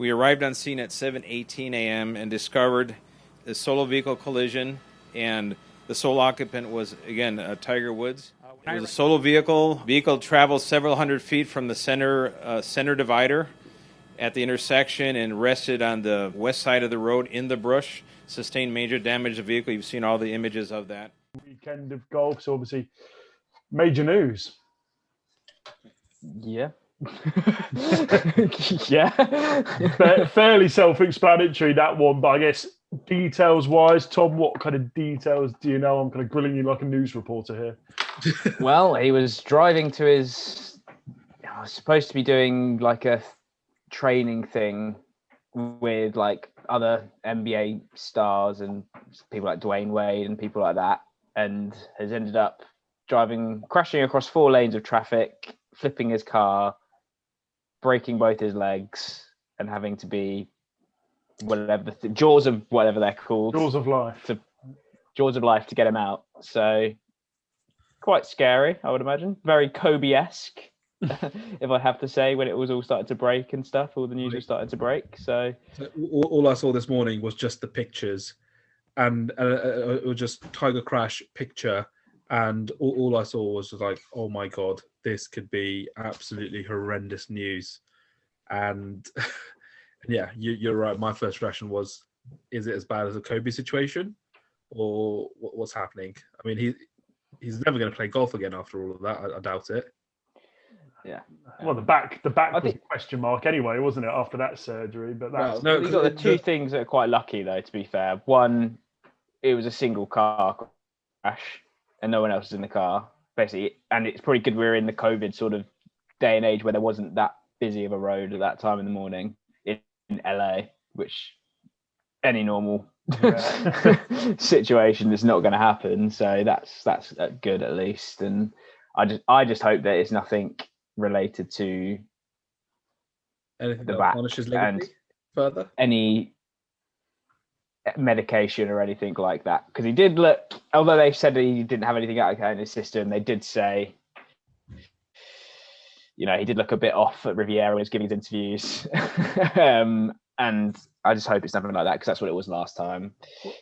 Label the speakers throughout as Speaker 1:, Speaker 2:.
Speaker 1: We arrived on scene at 7:18 a.m. and discovered a solo vehicle collision, and the sole occupant was, again, Tiger Woods. It was a solo vehicle. Vehicle traveled several hundred feet from the center divider at the intersection and rested on the west side of the road in the brush. Sustained major damage to the vehicle. You've seen all the images of that.
Speaker 2: Weekend of golf, so obviously major news.
Speaker 3: Yeah. Yeah.
Speaker 2: Fairly self-explanatory, that one, but I guess details-wise, Tom, what kind of details do you know? I'm kind of grilling you like a news reporter here.
Speaker 3: Well, he was driving to his... I was supposed to be doing like a training thing with like other NBA stars and people like Dwayne Wade and people like that, and has ended up crashing across 4 lanes of traffic, flipping his car, breaking both his legs, and having to be whatever jaws of whatever they're called.
Speaker 2: Jaws of life.
Speaker 3: Jaws of life to get him out. So quite scary, I would imagine. Very Kobe-esque, if I have to say, when it was all started to break and stuff, all the news was starting to break. So
Speaker 4: all I saw this morning was just the pictures, and it was just Tiger crash picture, and all I saw was like, oh my God, this could be absolutely horrendous news. And yeah, you're right. My first reaction was, is it as bad as a Kobe situation, or what's happening? I mean, he's never going to play golf again after all of that. I doubt it.
Speaker 3: Yeah.
Speaker 2: Well, the back was a question mark anyway, wasn't it, after that surgery? But that's
Speaker 3: you got the two things that are quite lucky, though, to be fair. One, it was a single car crash and no one else was in the car, basically. And it's pretty good we're in the COVID sort of day and age where there wasn't that busy of a road at that time in the morning in LA, which any normal situation is not going to happen. So that's good at least. And I just hope that it's nothing related to
Speaker 4: anything
Speaker 3: the
Speaker 4: that
Speaker 3: back
Speaker 4: punishes
Speaker 3: and
Speaker 4: legacy further,
Speaker 3: any medication or anything like that, because he did look, although they said he didn't have anything out in his system, they did say, you know, he did look a bit off at Riviera when he was giving his interviews. And I just hope it's nothing like that, because that's what it was last time.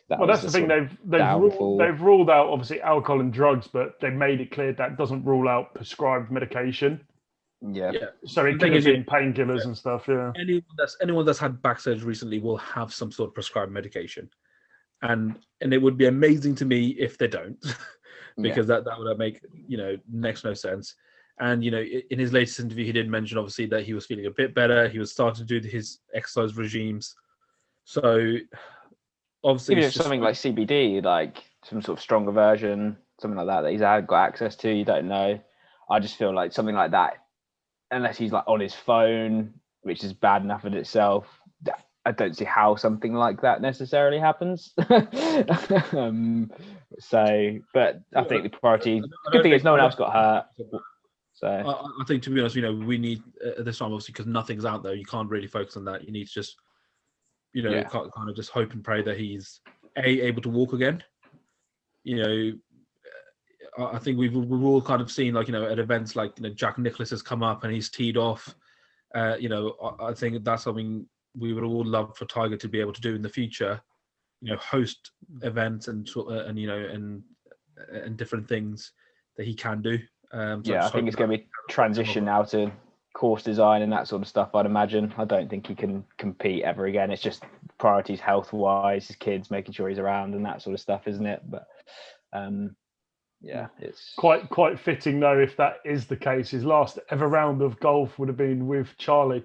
Speaker 2: That's the thing, they've ruled out obviously alcohol and drugs, but they made it clear that doesn't rule out prescribed medication.
Speaker 3: Yeah.
Speaker 2: So it could have been painkillers and stuff. Yeah.
Speaker 4: Anyone that's had back surgery recently will have some sort of prescribed medication, and it would be amazing to me if they don't, because that would make next no sense. And in his latest interview, he did mention obviously that he was feeling a bit better. He was starting to do his exercise regimes. So obviously,
Speaker 3: even if something like CBD, like some sort of stronger version, something like that he's got access to, you don't know. I just feel like something like that, unless he's like on his phone, which is bad enough in itself, I don't see how something like that necessarily happens. But I think the priority, good thing is no one else got hurt. So
Speaker 4: I think, to be honest, we need at this time, obviously, because nothing's out there, you can't really focus on that. You need to just, kind of just hope and pray that he's able to walk again. I think we've all kind of seen, like, at events like, Jack Nicklaus has come up and he's teed off. I think that's something we would all love for Tiger to be able to do in the future. Host events and different things that he can do.
Speaker 3: I think it's going to be transition now to course design and that sort of stuff, I'd imagine. I don't think he can compete ever again. It's just priorities health-wise, his kids, making sure he's around and that sort of stuff, isn't it? But it's
Speaker 2: quite fitting though, if that is the case. His last ever round of golf would have been with Charlie.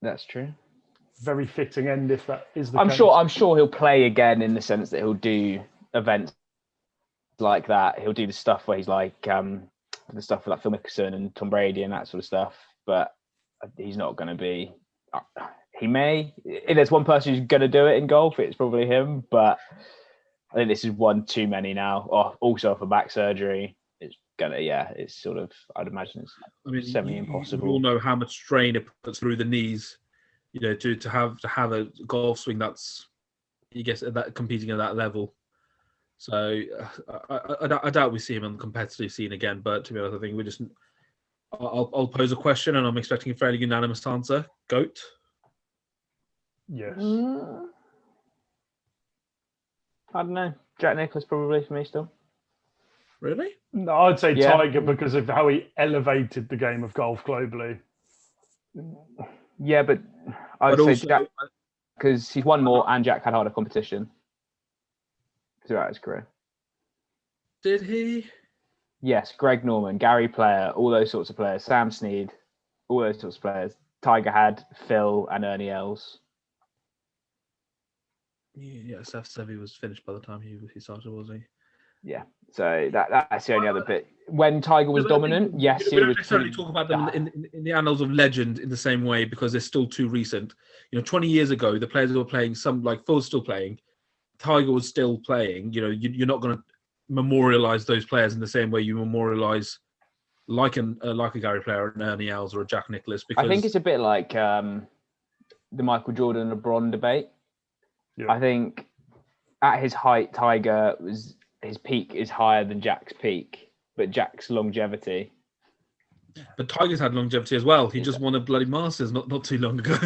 Speaker 3: That's true.
Speaker 2: Very fitting end if that is the
Speaker 3: case. I'm sure he'll play again, in the sense that he'll do events like that. He'll do the stuff where he's like the stuff with like Phil Mickelson and Tom Brady and that sort of stuff, but he's not going to be. He may. If there's one person who's going to do it in golf, it's probably him. But I think this is one too many now. Also for back surgery, it's gonna. It's sort of. I'd imagine it's semi-impossible.
Speaker 4: We all know how much strain it puts through the knees. To have a golf swing that's, I guess, that competing at that level. So I doubt we see him on the competitive scene again. But to be honest, I think I'll pose a question, and I'm expecting a fairly unanimous answer. GOAT.
Speaker 2: Yes.
Speaker 3: I don't know. Jack Nicklaus probably for me still.
Speaker 4: Really?
Speaker 2: No, I'd say
Speaker 3: Yeah.
Speaker 2: Tiger because of how he elevated the game of golf globally.
Speaker 3: Yeah, but I would
Speaker 4: But
Speaker 3: say
Speaker 4: also,
Speaker 3: Jack because he's won more and Jack had harder competition throughout his career.
Speaker 4: did he?
Speaker 3: Yes, Greg Norman, Gary Player, all those sorts of players, Sam Snead, all those sorts of players. Tiger had Phil and Ernie Els.
Speaker 4: Yeah, Seth Sevi was finished by the time he started, wasn't he?
Speaker 3: Yeah, so that's the only other bit. When Tiger was dominant, yes,
Speaker 4: we
Speaker 3: he
Speaker 4: don't
Speaker 3: was
Speaker 4: necessarily
Speaker 3: pretty...
Speaker 4: talk about them in the annals of legend in the same way because they're still too recent. 20 years ago, the players that were playing, some like Phil's still playing, Tiger was still playing. You're not going to memorialize those players in the same way you memorialize like a Gary Player, an Ernie Els, or a Jack Nicklaus. Because
Speaker 3: I think it's a bit like the Michael Jordan LeBron debate.
Speaker 2: Yeah.
Speaker 3: I think at his height, Tiger was... his peak is higher than Jack's peak, but Jack's longevity.
Speaker 4: But Tiger's had longevity as well. He just won a bloody Masters not too long ago.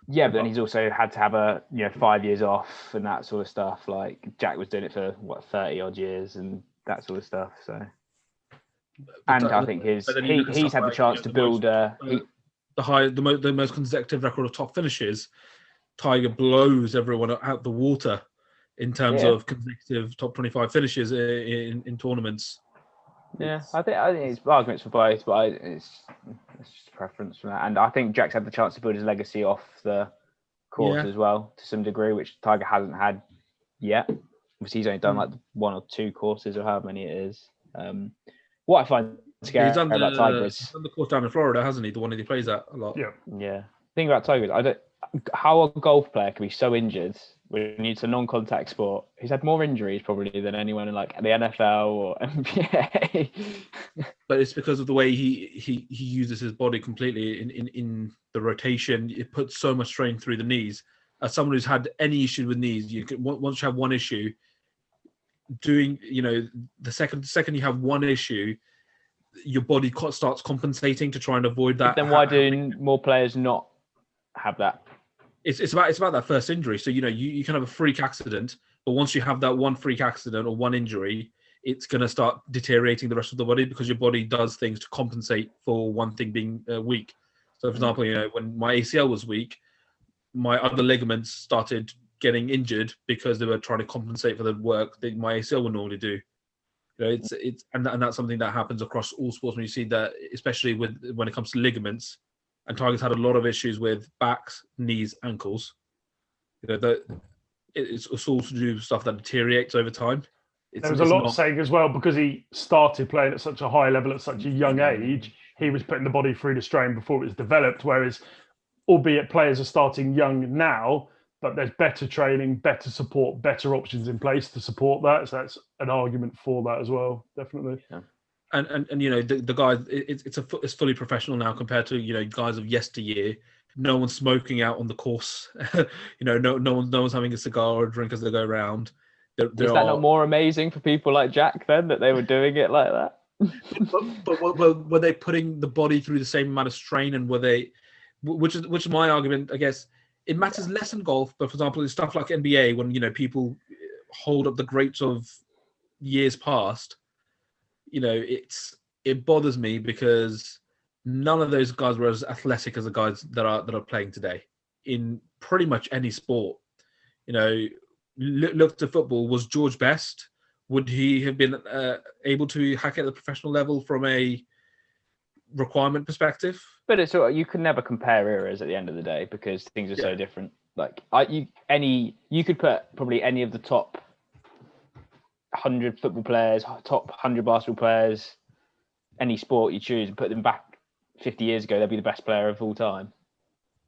Speaker 3: Yeah, but then he's also had to have 5 years off and that sort of stuff. Like Jack was doing it for 30 odd years and that sort of stuff. So, and I think he's had the chance to build
Speaker 4: the most consecutive record of top finishes. Tiger blows everyone out the water in terms of consecutive top 25 finishes in tournaments.
Speaker 3: Yeah, I think it's arguments for both, but it's just a preference from that. And I think Jack's had the chance to build his legacy off the course as well, to some degree, which Tiger hasn't had yet. Obviously, he's only done like 1 or 2 courses or however many it is. What I find scary about Tiger is...
Speaker 4: he's done the course down in Florida, hasn't he? The one that he plays at a lot.
Speaker 2: Yeah.
Speaker 3: Yeah. The thing about Tiger is, how a golf player can be so injured when it's a non-contact sport. He's had more injuries probably than anyone in like the NFL or NBA.
Speaker 4: But it's because of the way he uses his body completely in the rotation. It puts so much strain through the knees. As someone who's had any issue with knees, once you have one issue, the second you have one issue, your body starts compensating to try and avoid that.
Speaker 3: But then why do more players not have that?
Speaker 4: It's about that first injury. So you can have a freak accident, but once you have that one freak accident or one injury, it's going to start deteriorating the rest of the body because your body does things to compensate for one thing being weak. So, for example, when my ACL was weak, my other ligaments started getting injured because they were trying to compensate for the work that my ACL would normally do. And that's something that happens across all sports when you see that, especially when it comes to ligaments. And Tiger's had a lot of issues with backs, knees, ankles. It's all to do with stuff that deteriorates over time.
Speaker 2: There was a lot saying as well, because he started playing at such a high level at such a young age, he was putting the body through the strain before it was developed. Whereas, albeit players are starting young now, but there's better training, better support, better options in place to support that. So that's an argument for that as well, definitely.
Speaker 3: Yeah.
Speaker 4: And the guys, it's fully professional now compared to guys of yesteryear. No one's smoking out on the course. No one's having a cigar or a drink as they go around.
Speaker 3: Is that not more amazing for people like Jack then that they were doing it like that?
Speaker 4: but were they putting the body through the same amount of strain, and were they? Which is my argument, I guess. It matters less in golf, but for example, in stuff like NBA, when people hold up the greats of years past. It bothers me because none of those guys were as athletic as the guys that are playing today in pretty much any sport. Look to football. Was George Best? Would he have been able to hack at the professional level from a requirement perspective?
Speaker 3: But it's you can never compare eras at the end of the day because things are so different. Like you could put probably any of the top 100 football players, top 100 basketball players, any sport you choose, and put them back 50 years ago, they'd be the best player of all time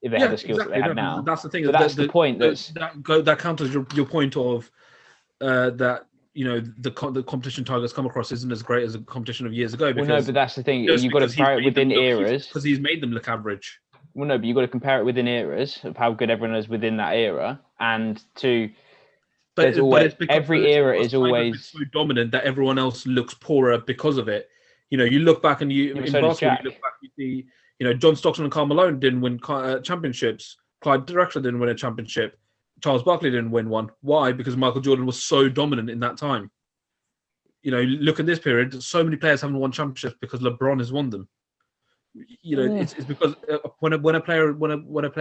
Speaker 3: if they had the skills that they have now.
Speaker 4: That's the thing.
Speaker 3: So that's the point.
Speaker 4: That counters your point of that. The competition Tiger's come across isn't as great as the competition of years ago.
Speaker 3: But that's the thing. You've got to compare it within eras
Speaker 4: because he's made them look average.
Speaker 3: Well, no, but you've got to compare it within eras of how good everyone is within that era, and to. But every era is always
Speaker 4: so dominant that everyone else looks poorer because of it. You look back and in basketball, you look back, you see, John Stockton and Karl Malone didn't win championships Clyde Drexler didn't win a championship. Charles Barkley didn't win one. Why? Because Michael Jordan was so dominant in that time. Look at this period. So many players haven't won championships because LeBron has won them. It's because when a player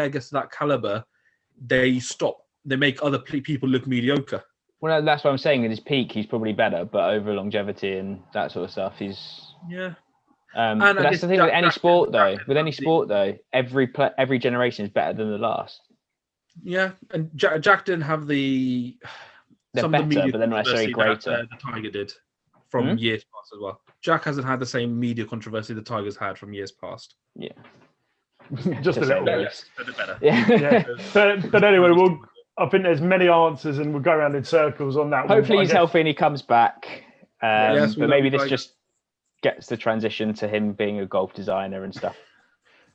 Speaker 4: gets to that caliber, they stop. They make other people look mediocre.
Speaker 3: Well, that's what I'm saying. At his peak, he's probably better, but over longevity and that sort of stuff, he's but that's the thing with any sport, though. With any sport, though, every generation is better than the last.
Speaker 4: Yeah, and Jack didn't have
Speaker 3: they're better, but they're not necessarily greater.
Speaker 4: The Tiger did from years past as well. Jack hasn't had the same media controversy the Tigers had from years past.
Speaker 3: Yeah,
Speaker 2: just a little bit
Speaker 4: better.
Speaker 2: Yeah. But anyway, I think there's many answers, and we'll go around in circles on that.
Speaker 3: Hopefully, he's healthy and he comes back.
Speaker 4: Yes,
Speaker 3: but maybe this just gets the transition to him being a golf designer and stuff.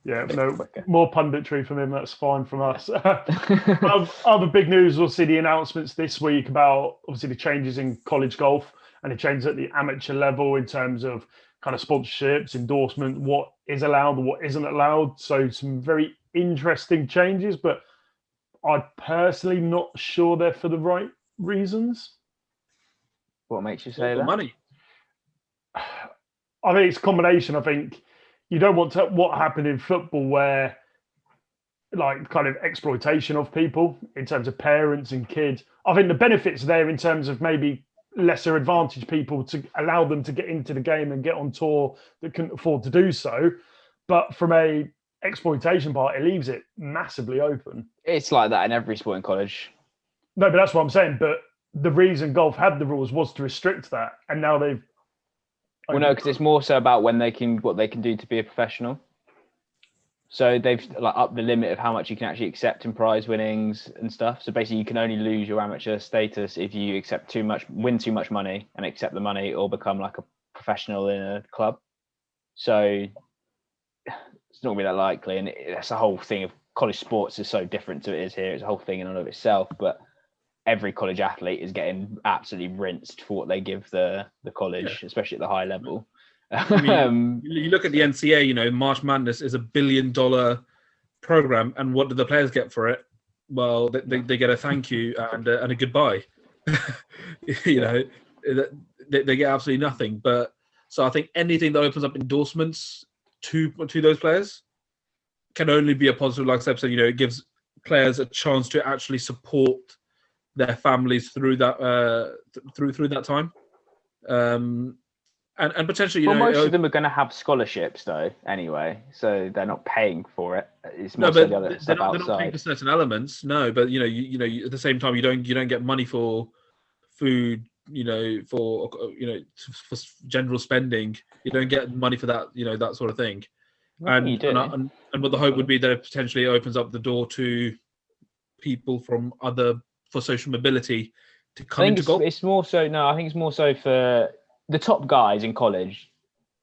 Speaker 2: Yeah, no, more punditry from him. That's fine from us. Other big news, we'll see the announcements this week about obviously the changes in college golf and the changes at the amateur level in terms of kind of sponsorships, endorsement, what is allowed, what isn't allowed. So some very interesting changes, but I'm personally not sure they're for the right reasons.
Speaker 3: What makes you say that?
Speaker 4: Money.
Speaker 2: I think it's a combination. I think you don't want what happened in football where like kind of exploitation of people in terms of parents and kids. I think the benefits there in terms of maybe lesser advantaged people to allow them to get into the game and get on tour that couldn't afford to do so. But from a exploitation part, it leaves it massively open.
Speaker 3: It's like that in every sport in college.
Speaker 2: No, but that's what I'm saying. But the reason golf had the rules was to restrict that. And now they've...
Speaker 3: Well, no, because it's more so about what they can do to be a professional. So they've upped the limit of how much you can actually accept in prize winnings and stuff. So basically, you can only lose your amateur status if you win too much money and accept the money, or become like a professional in a club. So it's not going to be that likely, and that's the whole thing of college sports is so different to it is here. It's a whole thing in and of itself, but every college athlete is getting absolutely rinsed for what they give the college, especially at the high level.
Speaker 4: I mean, you look at the NCAA, March Madness is $1 billion program, and what do the players get for it? Well, they get a thank you and a goodbye. They get absolutely nothing. But so I think anything that opens up endorsements to those players can only be a positive. Like Seb said, it gives players a chance to actually support their families through that through that time. And potentially,
Speaker 3: most of them are going to have scholarships, though. Anyway, so they're not paying for it. It's more the other stuff outside.
Speaker 4: They're not paying for certain elements. No, but you at the same time, you don't get money for food. For general spending, you don't get money for that. That sort of thing. And what the hope would be that it potentially opens up the door to people from for social mobility to come into golf.
Speaker 3: It's more so. No, I think it's more so for the top guys in college.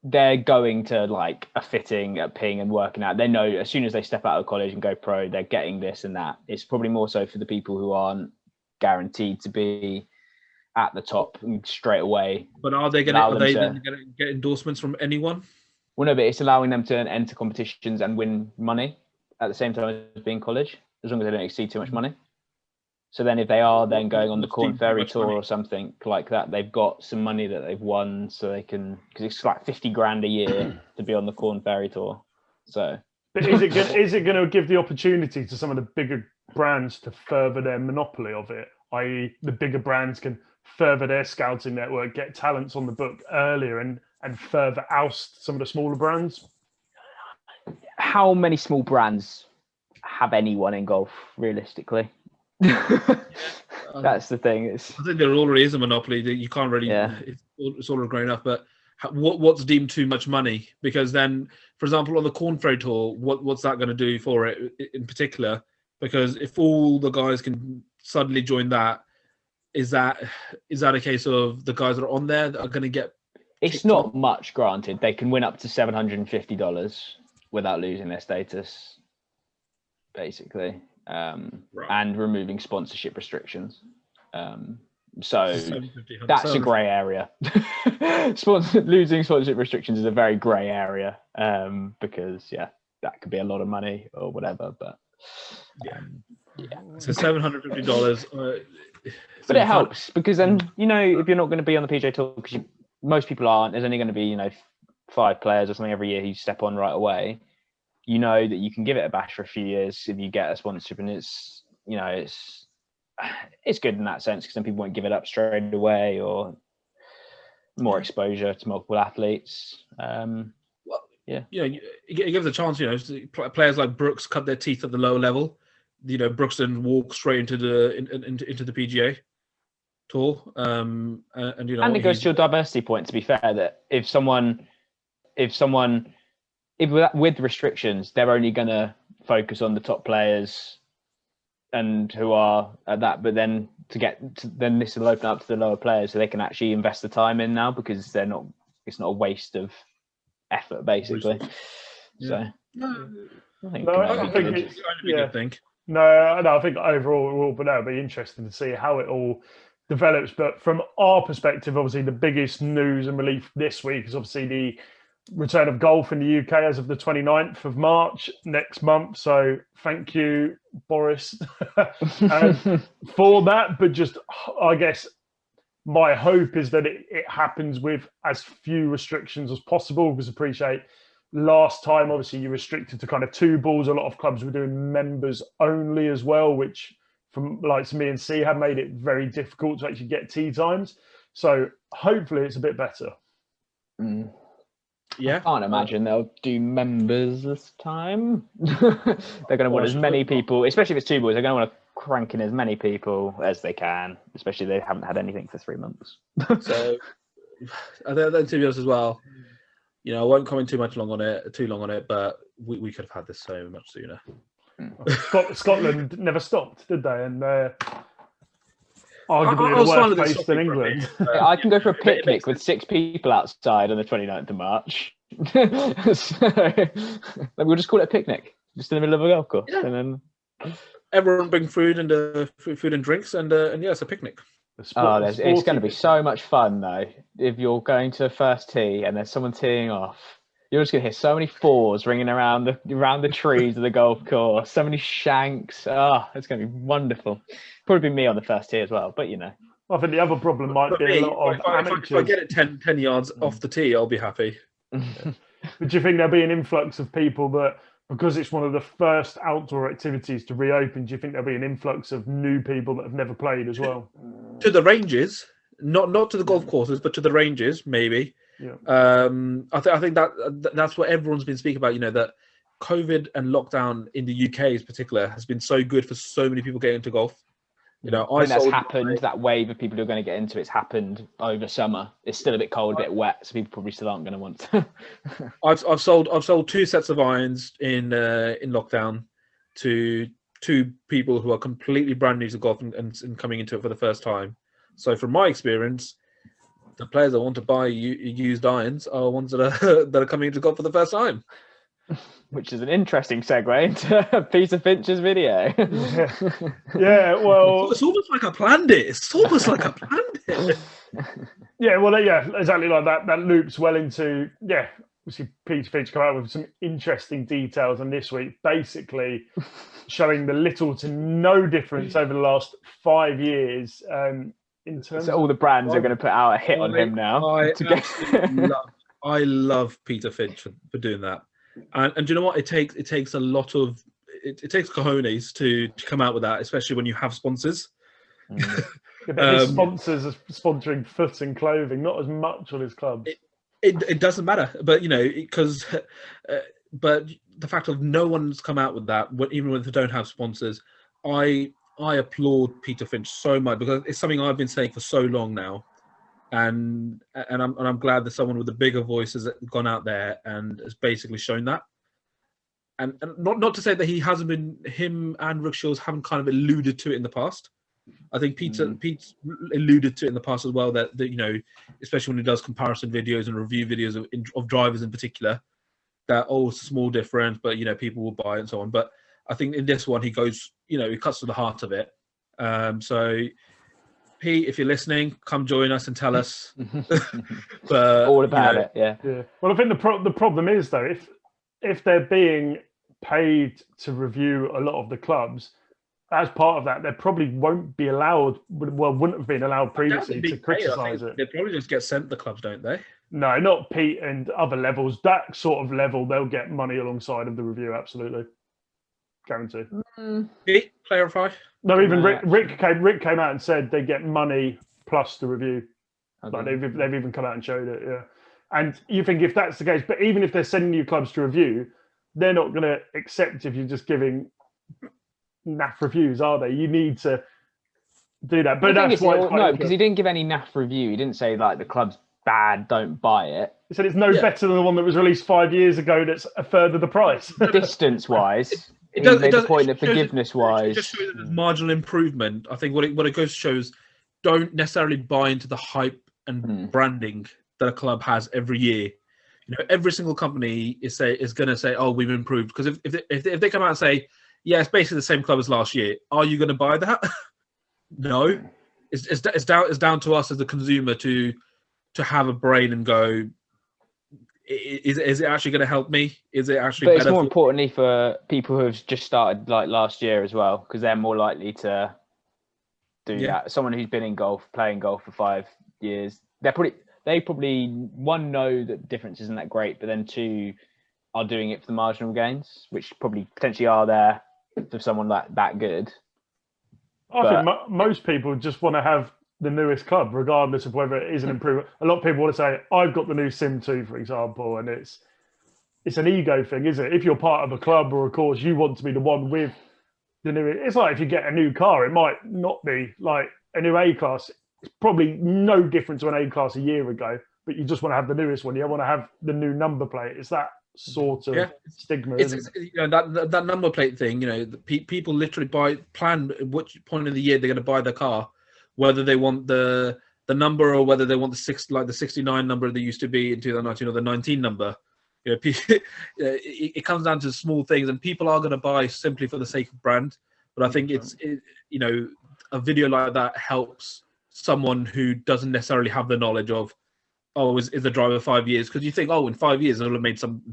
Speaker 3: They're going to like a fitting, a ping, and working out. They know as soon as they step out of college and go pro, they're getting this and that. It's probably more so for the people who aren't guaranteed to be at the top straight away.
Speaker 4: But are they going to get endorsements from anyone?
Speaker 3: Well, no, but it's allowing them to enter competitions and win money at the same time as being college, as long as they don't exceed too much money. So then if they are then going on the Corn Ferry Tour or something like that, they've got some money that they've won, so they can, because it's like $50,000 a year to be on the Corn Ferry Tour. So,
Speaker 2: but is it going to give the opportunity to some of the bigger brands to further their monopoly of it? I.e., the bigger brands can further their scouting network, get talents on the book earlier, and further oust some of the smaller brands?
Speaker 3: How many small brands have anyone in golf, realistically? That's the thing.
Speaker 4: I think there already is a monopoly that you can't really. Yeah. It's already grown up, but what's deemed too much money? Because then, for example, on the Corn Ferry Tour, what's that going to do for it in particular? Because if all the guys can suddenly join that, is that a case of the guys that are on there that are going to get?
Speaker 3: It's not much, granted. They can win up to $750 without losing their status, basically. Right. And removing sponsorship restrictions. So that's a grey area. Losing sponsorship restrictions is a very grey area, because that could be a lot of money or whatever. But
Speaker 4: Yeah.
Speaker 3: Yeah.
Speaker 4: So $750.
Speaker 3: But it helps because then, if you're not going to be on the PGA Tour, because most people aren't, there's only going to be, 5 players or something every year who step on right away. You know that you can give it a bash for a few years if you get a sponsorship, and it's good in that sense because then people won't give it up straight away, or more exposure to multiple athletes.
Speaker 4: It gives a chance. Players like Brooks cut their teeth at the lower level. Brooks then walk straight into the PGA Tour. And
Speaker 3: it goes to your diversity point. To be fair, that if with restrictions, they're only going to focus on the top players and who are at that, but then then this will open up to the lower players so they can actually invest the time in now because it's not a waste of effort basically.
Speaker 4: Yeah.
Speaker 3: So I think
Speaker 4: it's going to be a good thing.
Speaker 2: No, I think overall it'll be interesting to see how it all develops. But from our perspective, obviously the biggest news and relief this week is obviously the return of golf in the UK as of the 29th of March next month. So thank you, Boris, for that. But just, I guess, my hope is that it happens with as few restrictions as possible, because appreciate last time, obviously, you restricted to kind of 2 balls. A lot of clubs were doing members only as well, which from like me and C have made it very difficult to actually get tee times. So hopefully it's a bit better.
Speaker 3: Yeah, I can't imagine they'll do members this time. They're going to want as many people, especially if it's 2 balls. They're going to want to crank in as many people as they can, especially if they haven't had anything for 3 months.
Speaker 4: So, then to be honest as well, I won't comment too long on it, but we could have had this so much sooner.
Speaker 2: Scotland never stopped, did they? And arguably the worst place in England.
Speaker 3: I can go for a picnic with 6 people outside on the 29th of March. We'll just call it a picnic, just in the middle of a golf course. Yeah. And then
Speaker 4: everyone bring food and drinks, and it's a picnic.
Speaker 3: It's going to be so much fun though. If you're going to a first tee and there's someone teeing off, you're just going to hear so many 4s ringing around the trees of the golf course. So many shanks. It's going to be wonderful. Probably be me on the first tee as well, but
Speaker 2: I think the other problem might be a lot of amateurs.
Speaker 4: If I get it 10 yards off the tee, I'll be happy.
Speaker 2: But do you think there'll be an influx of people that, because it's one of the first outdoor activities to reopen, do you think there'll be an influx of new people that have never played as well?
Speaker 4: To the ranges, not to the golf courses, but to the ranges, maybe.
Speaker 2: Yeah.
Speaker 4: I think that's what everyone's been speaking about. That COVID and lockdown in the UK, in particular, has been so good for so many people getting into golf.
Speaker 3: I think that's happened. That wave of people who are going to get into it's happened over summer. It's still a bit cold, a bit wet, so people probably still aren't going to want to.
Speaker 4: I've sold 2 sets of irons in lockdown to 2 people who are completely brand new to golf and coming into it for the first time. So from my experience, the players that want to buy used irons are ones that are coming into golf for the first time.
Speaker 3: Which is an interesting segue into Peter Finch's video.
Speaker 2: Yeah, well...
Speaker 4: It's almost like I planned it.
Speaker 2: Yeah, well, exactly like that. That loops well into, obviously Peter Finch come out with some interesting details on this week, basically showing the little to no difference over the last 5 years in terms.
Speaker 3: So all the brands are going to put out a hit on him now.
Speaker 4: I love Peter Finch for doing that. And do you know what? It takes a lot of it takes cojones to come out with that, especially when you have sponsors.
Speaker 2: But his sponsors are sponsoring foot and clothing, not as much on his clubs.
Speaker 4: It doesn't matter, but because but the fact of no one's come out with that, even when they don't have sponsors, I applaud Peter Finch so much, because it's something I've been saying for so long now. And I'm glad that someone with a bigger voice has gone out there and has basically shown that. And not to say that him and Rick Shields haven't kind of alluded to it in the past. I think Pete's alluded to it in the past as well, that especially when he does comparison videos and review videos of drivers in particular, that it's a small difference, but people will buy it and so on. But I think in this one he goes, he cuts to the heart of it. So Pete, if you're listening, come join us and tell us.
Speaker 3: But all about it. Yeah.
Speaker 2: Well, I think the problem is though, if they're being paid to review a lot of the clubs. As part of that, they probably won't be allowed, wouldn't have been allowed previously to criticise it.
Speaker 4: They probably just get sent the clubs, don't they?
Speaker 2: No, not Pete and other levels. That sort of level, they'll get money alongside of the review, absolutely. Guaranteed.
Speaker 4: Pete, clarify.
Speaker 2: No, even Rick came out and said they get money plus the review. Okay. Like they've even come out and showed it, yeah. And you think if that's the case, but even if they're sending you clubs to review, they're not going to accept if you're just giving naff reviews, are they? You need to do that. But that's why
Speaker 3: no, because he didn't give any naff review. He didn't say like the club's bad, don't buy it.
Speaker 2: He said it's no better than the one that was released 5 years ago that's a third of the price.
Speaker 3: Distance-wise. It does point that forgiveness-wise.
Speaker 4: It just shows that there's marginal improvement. I think what it goes shows, don't necessarily buy into the hype and branding that a club has every year. You know, every single company is going to say, "Oh, we've improved." Because if they come out and say, "Yeah, it's basically the same club as last year," are you going to buy that? No. It's down to us as the consumer to have a brain and go, is it actually going to help me? Is it actually?
Speaker 3: But it's more importantly for people who have just started like last year as well, because they're more likely to do that. Someone who's been in golf, playing golf for 5 years, they probably one, know that the difference isn't that great, but then two, are doing it for the marginal gains, which probably potentially are there for someone that good.
Speaker 2: I think most people just want to have the newest club, regardless of whether it is an improvement. A lot of people want to say, "I've got the new Sim 2, for example," and it's an ego thing, isn't it? If you're part of a club or a course, you want to be the one with the new. It's like if you get a new car, it might not be like a new A class. It's probably no different to an A class a year ago, but you just want to have the newest one. You want to have the new number plate. It's that sort of stigma.
Speaker 4: That number plate thing. You know, people literally plan which point of the year they're going to buy their car, whether they want the number or whether they want the 69 number they used to be in 2019 or the 19 number. You know, it comes down to small things, and people are going to buy simply for the sake of brand. But I think you know, a video like that helps someone who doesn't necessarily have the knowledge of, oh, is the driver 5 years? Because you think, oh, in 5 years, they'll have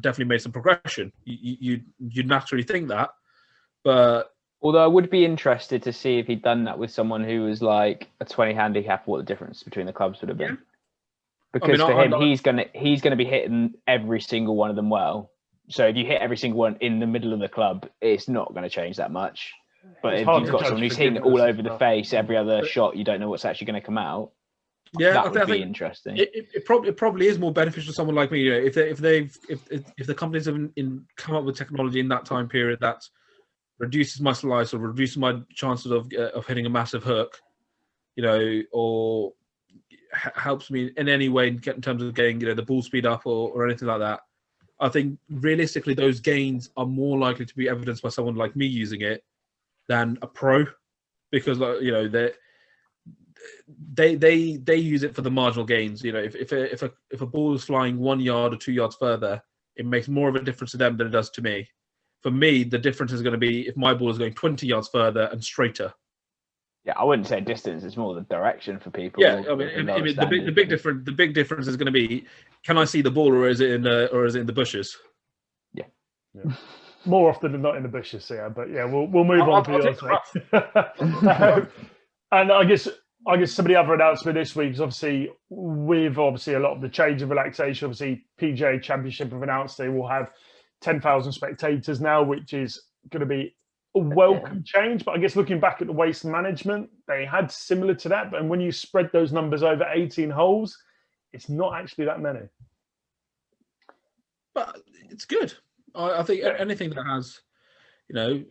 Speaker 4: definitely made some progression. You naturally think that. But
Speaker 3: although I would be interested to see if he'd done that with someone who was like a 20 handicap, what the difference between the clubs would have been. Yeah. Because for him, he's gonna be hitting every single one of them well. So if you hit every single one in the middle of the club, it's not going to change that much. But if you've got someone who's hitting it all over the face, every other shot, you don't know what's actually going to come out.
Speaker 4: Yeah,
Speaker 3: that would be interesting.
Speaker 4: It probably is more beneficial to someone like me. You know, if the companies have come up with technology in that time period that reduces my slice or reduces my chances of hitting a massive hook, you know, or helps me in any way in terms of getting, you know, the ball speed up or anything like that, I think realistically those gains are more likely to be evidenced by someone like me using it than a pro, because, like, you know, they use it for the marginal gains. You know, if a ball is flying 1 yard or 2 yards further, it makes more of a difference to them than it does to me. For me, the difference is going to be if my ball is going 20 yards further and straighter.
Speaker 3: Yeah, I wouldn't say distance; it's more the direction for people.
Speaker 4: Yeah, I mean the big difference is going to be, can I see the ball, or is it in the bushes?
Speaker 3: Yeah.
Speaker 2: More often than not in the bushes, yeah. But yeah, we'll move on to the and I guess some of the other announcement this week is obviously a lot of the change of relaxation. Obviously, PGA Championship have announced they will have 10,000 spectators now, which is going to be a welcome change. But I guess looking back at the Waste Management, they had similar to that. But when you spread those numbers over 18 holes, it's not actually that many.
Speaker 4: But it's good. I think anything that has, you know,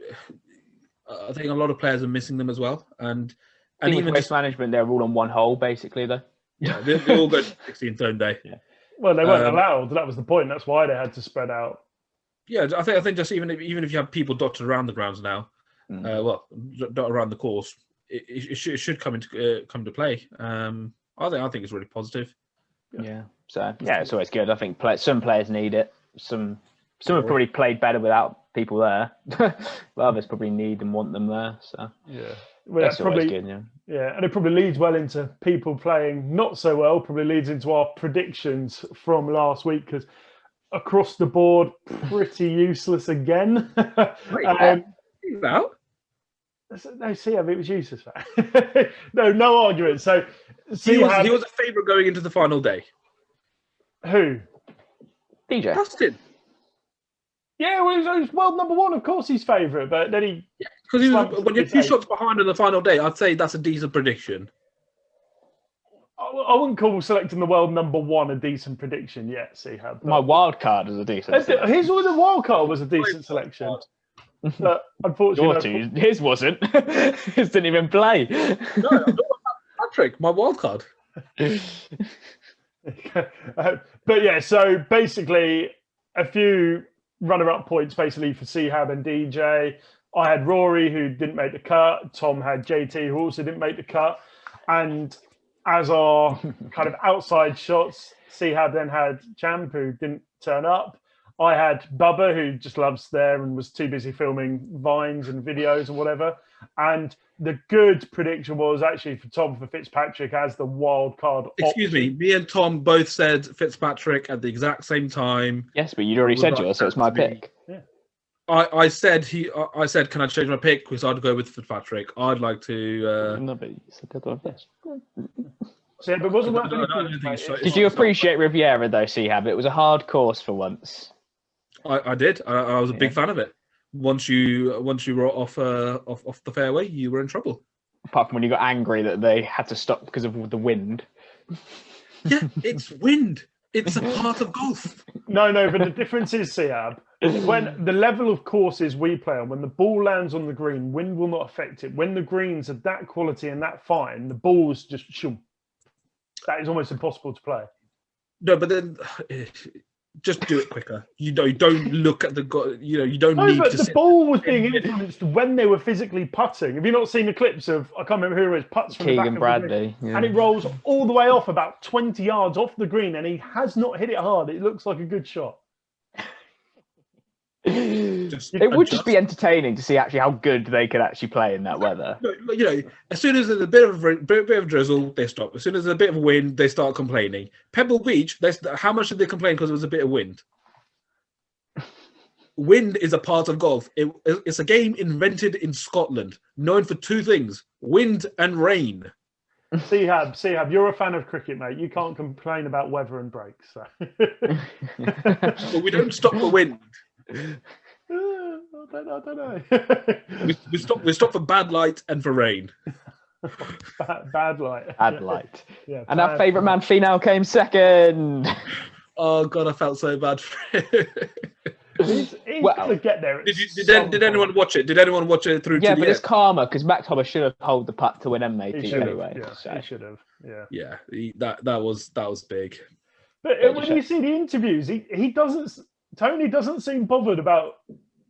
Speaker 4: I think a lot of players are missing them as well. And
Speaker 3: even Waste Management, they're all on one hole, basically, though.
Speaker 4: Yeah, they all go to 16th home day.
Speaker 3: Yeah.
Speaker 2: Well, they weren't allowed. That was the point. That's why they had to spread out.
Speaker 4: Yeah, I think just even if you have people dotted around the grounds now, dotted around the course, it should come to play. I think it's really positive.
Speaker 3: Yeah. So yeah, it's always good. I think some players need it. Some have probably played better without people there, but others probably need and want them there. So
Speaker 2: yeah,
Speaker 3: well, that's probably good.
Speaker 2: Yeah, and it probably leads well into people playing not so well. Probably leads into our predictions from last week, because across the board, pretty useless again.
Speaker 4: Now,
Speaker 2: No, Seahab, it was useless. no argument. So
Speaker 4: he was a favourite going into the final day.
Speaker 2: Who?
Speaker 3: DJ.
Speaker 4: Dustin.
Speaker 2: Yeah, well, he was world number one. Of course, he's favourite, but then he.
Speaker 4: Because when you're 2 shots behind on the final day, I'd say that's a decent prediction.
Speaker 2: I wouldn't call selecting the world number one a decent prediction yet, Seahab.
Speaker 3: My wild card is a decent selection.
Speaker 2: His was a wild card was a decent selection. But unfortunately,
Speaker 3: his wasn't. His didn't even play.
Speaker 4: No, I'm not Patrick, my wild card.
Speaker 2: But yeah, so basically a few runner-up points basically for Seahab and DJ. I had Rory, who didn't make the cut. Tom had JT, who also didn't make the cut. And as our kind of outside shots, Seahab then had Champ, who didn't turn up. I had Bubba, who just loves there and was too busy filming vines and videos and whatever. And the good prediction was actually for Tom for Fitzpatrick as the wild card.
Speaker 4: Excuse me, me and Tom both said Fitzpatrick at the exact same time.
Speaker 3: Yes, but you'd already said yours, so it's my pick.
Speaker 2: Yeah.
Speaker 4: I said, can I change my pick? Because I'd go with Fitzpatrick. I'd like to.
Speaker 3: No, but you said the other one.
Speaker 2: So, but wasn't that
Speaker 3: Did you appreciate Riviera though, Seahab? It was a hard course for once.
Speaker 4: I did. I was a big fan of it. Once you were off the fairway, you were in trouble.
Speaker 3: Apart from when you got angry that they had to stop because of the wind.
Speaker 4: Yeah, it's wind. It's a part of golf.
Speaker 2: No, but the difference is, Seahab, when the level of courses we play on, when the ball lands on the green, wind will not affect it. When the greens are that quality and that fine, the balls just shoom. That is almost impossible to play.
Speaker 4: No, but then just do it quicker. You don't look at the. You don't need
Speaker 2: but
Speaker 4: to.
Speaker 2: The ball was being influenced when they were physically putting. Have you not seen the clips of? I can't remember who it was. Putts from
Speaker 3: Keegan
Speaker 2: the back
Speaker 3: Bradley,
Speaker 2: of the green, and it rolls all the way off about 20 yards off the green, and he has not hit it hard. It looks like a good shot.
Speaker 3: It would just be entertaining to see actually how good they could actually play in that weather.
Speaker 4: As soon as there's a bit of drizzle, they stop. As soon as there's a bit of wind, they start complaining. Pebble Beach, how much did they complain because there was a bit of wind? Wind is a part of golf. It's a game invented in Scotland, known for 2 things: wind and rain.
Speaker 2: Seahab, you're a fan of cricket, mate. You can't complain about weather and breaks. So.
Speaker 4: But we don't stop the wind.
Speaker 2: I don't know.
Speaker 4: we stop for bad light and for rain.
Speaker 2: Bad light.
Speaker 3: Bad light.
Speaker 2: Yeah,
Speaker 3: and our favourite man, Finau, came second.
Speaker 4: Oh God, I felt so bad for him.
Speaker 2: He's gonna get there.
Speaker 4: Did anyone watch it? Did anyone watch it through?
Speaker 3: Yeah, but it's karma because Max Thomas should have held the putt to win MAT anyway.
Speaker 2: He should have. Yeah.
Speaker 4: Yeah. That was big.
Speaker 2: But when you see the interviews, he doesn't. Tony doesn't seem bothered about.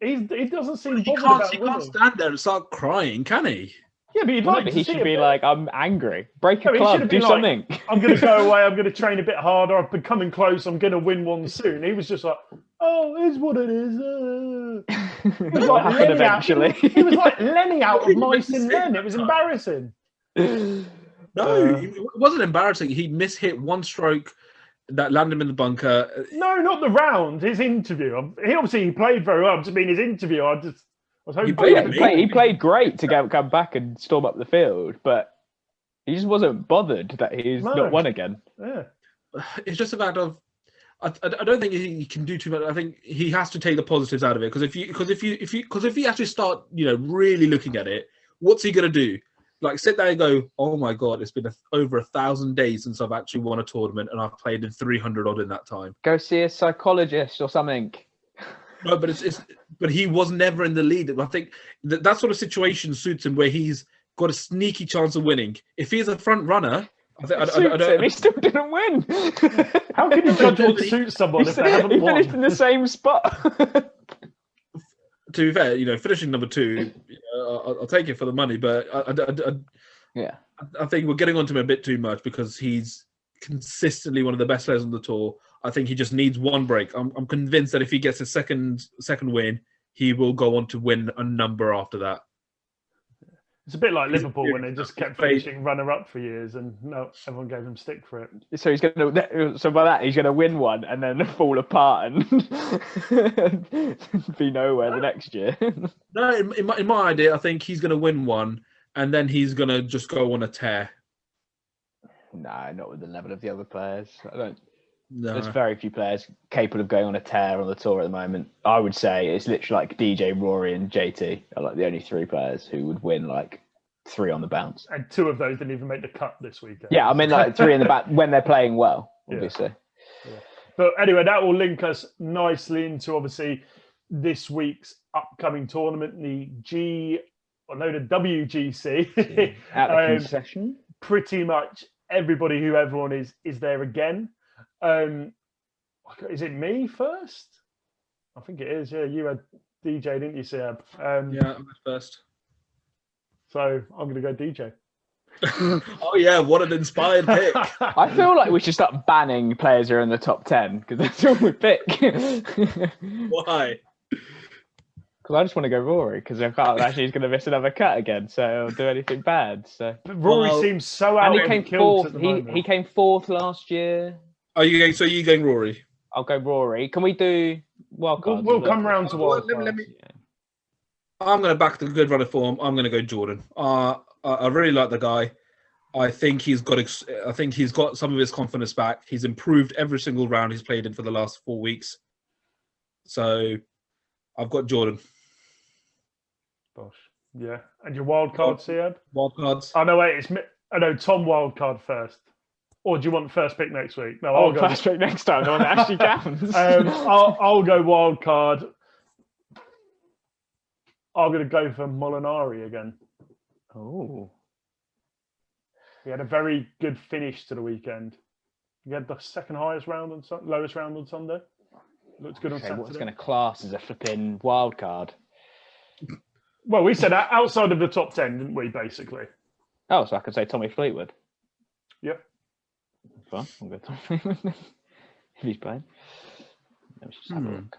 Speaker 2: He doesn't seem bothered about.
Speaker 4: He can't stand there and start crying, can he?
Speaker 2: Yeah, but
Speaker 3: he should be like, I'm angry. Break a club, do something.
Speaker 2: I'm going to go away. I'm going to train a bit harder. I've been coming close. I'm going to win one soon. He was just like, oh, it's what it is. It was like Lenny
Speaker 3: eventually.
Speaker 2: He was like Lenny out of Mice and Men. It was embarrassing.
Speaker 4: No, it wasn't embarrassing. He mishit one stroke that landed him in the bunker.
Speaker 2: No, not the round. His interview. He played very well. Just being his interview, I was hoping
Speaker 3: he played great to come back and storm up the field, but he just wasn't bothered that he's not won again.
Speaker 2: Yeah,
Speaker 4: it's just a matter of. I don't think he can do too much. I think he has to take the positives out of it because if he actually start really looking at it, what's he gonna do? Like sit there and go, oh my God, it's been over 1,000 days since I've actually won a tournament and I've played in 300 odd in that time.
Speaker 3: Go see a psychologist or something.
Speaker 4: No, but he was never in the lead. I think that sort of situation suits him where he's got a sneaky chance of winning. If he's a front runner,
Speaker 3: he still didn't win.
Speaker 2: How can you judge what suits someone if they haven't won?
Speaker 3: He finished in the same spot.
Speaker 4: To be fair, finishing number 2, I'll take it for the money. But I think we're getting onto him a bit too much because he's consistently one of the best players on the tour. I think he just needs one break. I'm convinced that if he gets a second win, he will go on to win a number after that.
Speaker 2: It's a bit like Liverpool when they just kept
Speaker 4: Great.
Speaker 2: finishing runner-up for years, and no, everyone gave them stick for it.
Speaker 3: So he's gonna. So by that, he's gonna win one and then fall apart and be nowhere the next year.
Speaker 4: No, in my idea, I think he's going to win one, and then he's going to just go on a tear.
Speaker 3: No, not with the level of the other players. I don't.
Speaker 4: No.
Speaker 3: There's very few players capable of going on a tear on the tour at the moment. I would say it's literally like DJ, Rory, and JT are like the only 3 players who would win like 3 on the bounce.
Speaker 2: And 2 of those didn't even make the cut this weekend.
Speaker 3: Yeah, I mean like 3 in the back when they're playing well, obviously.
Speaker 2: Yeah. But anyway, that will link us nicely into obviously this week's upcoming tournament, the WGC.
Speaker 3: At the concession.
Speaker 2: Pretty much everyone is there again. Is it me first? I think it is. Yeah, you had DJ, didn't you, Siab?
Speaker 4: Yeah, I'm first.
Speaker 2: So I'm going to go DJ.
Speaker 4: Oh yeah, what an inspired pick!
Speaker 3: I feel like we should start banning players who are in the top 10 because that's all we pick.
Speaker 4: Why?
Speaker 3: Because I just want to go Rory because I can't actually he's going to miss another cut again, so he'll do anything bad. So
Speaker 2: but Rory seems so out.
Speaker 3: And he came 4th. He came 4th last year.
Speaker 4: Are you going? So you going Rory?
Speaker 3: I'll go Rory. Can we do wild cards?
Speaker 2: We'll come round to wild cards.
Speaker 4: I'm going to back the good run of form. I'm going to go Jordan. I really like the guy. I think he's got some of his confidence back. He's improved every single round he's played in for the last 4 weeks. So I've got Jordan.
Speaker 2: Gosh, yeah. And your wild card, Siad?
Speaker 4: Wild cards.
Speaker 2: Oh no, wait. Tom wild card first. Or do you want the first pick next week? No, I'll go
Speaker 3: first pick next time. The one that actually counts.
Speaker 2: I'll go wild card. I'm going to go for Molinari again.
Speaker 3: Oh.
Speaker 2: He had a very good finish to the weekend. He had the second highest round on lowest round on Sunday. Looked good on Saturday.
Speaker 3: What's going to class as a flipping wild card?
Speaker 2: Well, we said outside of the top 10, didn't we, basically?
Speaker 3: Oh, so I could say Tommy Fleetwood.
Speaker 2: Yep.
Speaker 3: Fine, I'll go Tommy Fleetwood if he's playing. Let's just have a look.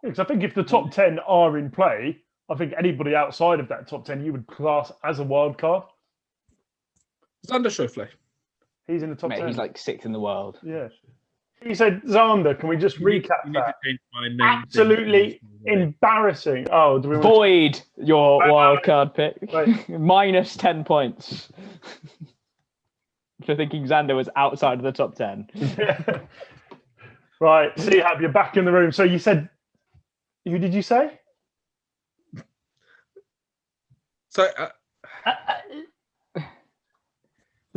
Speaker 2: Because I think if the top 10 are in play, I think anybody outside of that top 10 you would class as a wild card.
Speaker 4: Xander Schauffele.
Speaker 2: He's in the top 10.
Speaker 3: He's like 6th in the world.
Speaker 2: Yeah. He said, Xander, can we just recap that? Absolutely embarrassing. Oh, do we want
Speaker 3: Void your wild card pick. Minus 10 points. For thinking Xander was outside of the top 10.
Speaker 2: Right, Sehab, you're back in the room. So you said, who did you say?
Speaker 4: So,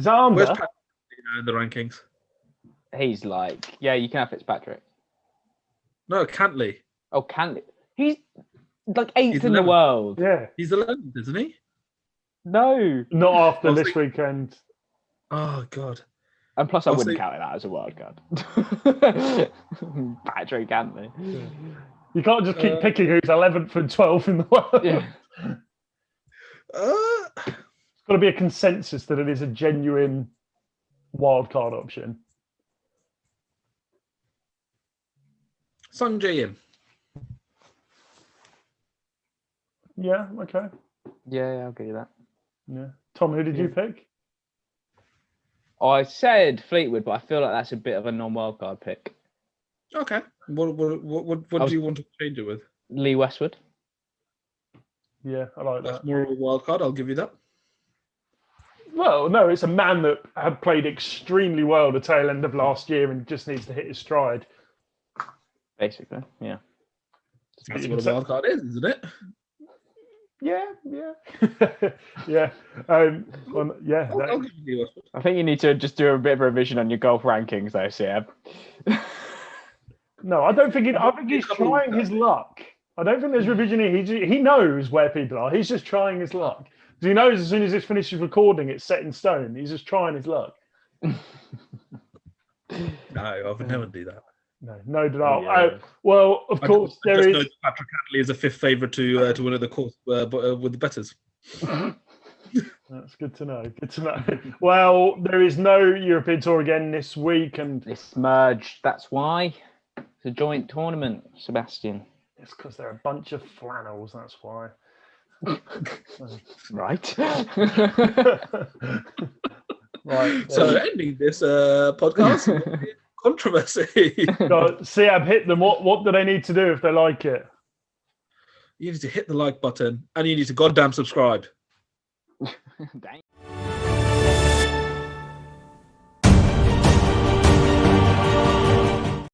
Speaker 2: Xander?
Speaker 4: where's Patrick in the rankings?
Speaker 3: He's like, yeah, you can have Fitzpatrick.
Speaker 4: No, Cantley.
Speaker 3: Oh, Cantley. He's like 8th
Speaker 4: He's
Speaker 3: in the
Speaker 4: 11th.
Speaker 3: world.
Speaker 2: Yeah.
Speaker 4: He's 11th, isn't he?
Speaker 3: No.
Speaker 2: Not after this weekend.
Speaker 4: Oh, God.
Speaker 3: And plus, I wouldn't count that as a wild card. Patrick Cantley.
Speaker 2: You can't just keep picking who's 11th and 12th in the world.
Speaker 3: Yeah.
Speaker 2: It's got to be a consensus that it is a genuine wild card option.
Speaker 4: Sung Jae-in.
Speaker 2: Yeah, okay.
Speaker 3: Yeah, I'll give you that.
Speaker 2: Yeah. Tom, who did you pick?
Speaker 3: I said Fleetwood, but I feel like that's a bit of a non-wild card pick.
Speaker 4: Okay. What do you want to change it with?
Speaker 3: Lee Westwood.
Speaker 2: Yeah, I like
Speaker 4: That's
Speaker 2: that.
Speaker 4: more of a wild card. I'll give you that.
Speaker 2: Well, no, it's a man that had played extremely well the tail end of last year and just needs to hit his stride.
Speaker 3: Basically, yeah.
Speaker 4: That's what a wild card is, isn't it?
Speaker 2: Yeah. Yeah.
Speaker 4: I'll give you Westwood.
Speaker 3: I think you need to just do a bit of a revision on your golf rankings, though, Siab.
Speaker 2: No, I don't think I think he's trying his luck. I don't think there's revision here. He knows where people are. He's just trying his luck. He knows as soon as it finishes recording, it's set in stone. He's just trying his luck.
Speaker 4: No, I would never do that.
Speaker 2: No denial. Yeah. Well, of course, there is.
Speaker 4: Know Patrick Cantley is a 5th favourite to win at the course with the betters.
Speaker 2: That's good to know. Good to know. Well, there is no European Tour again this week, and
Speaker 3: It's merged. That's why. It's a joint tournament, Sebastian.
Speaker 2: it's because they're a bunch of flannels. That's why.
Speaker 3: Right.
Speaker 2: Right.
Speaker 4: So ending this podcast, controversy.
Speaker 2: No, Siab, hit them. What do they need to do if they like it?
Speaker 4: You need to hit the like button and you need to goddamn subscribe.
Speaker 3: Dang.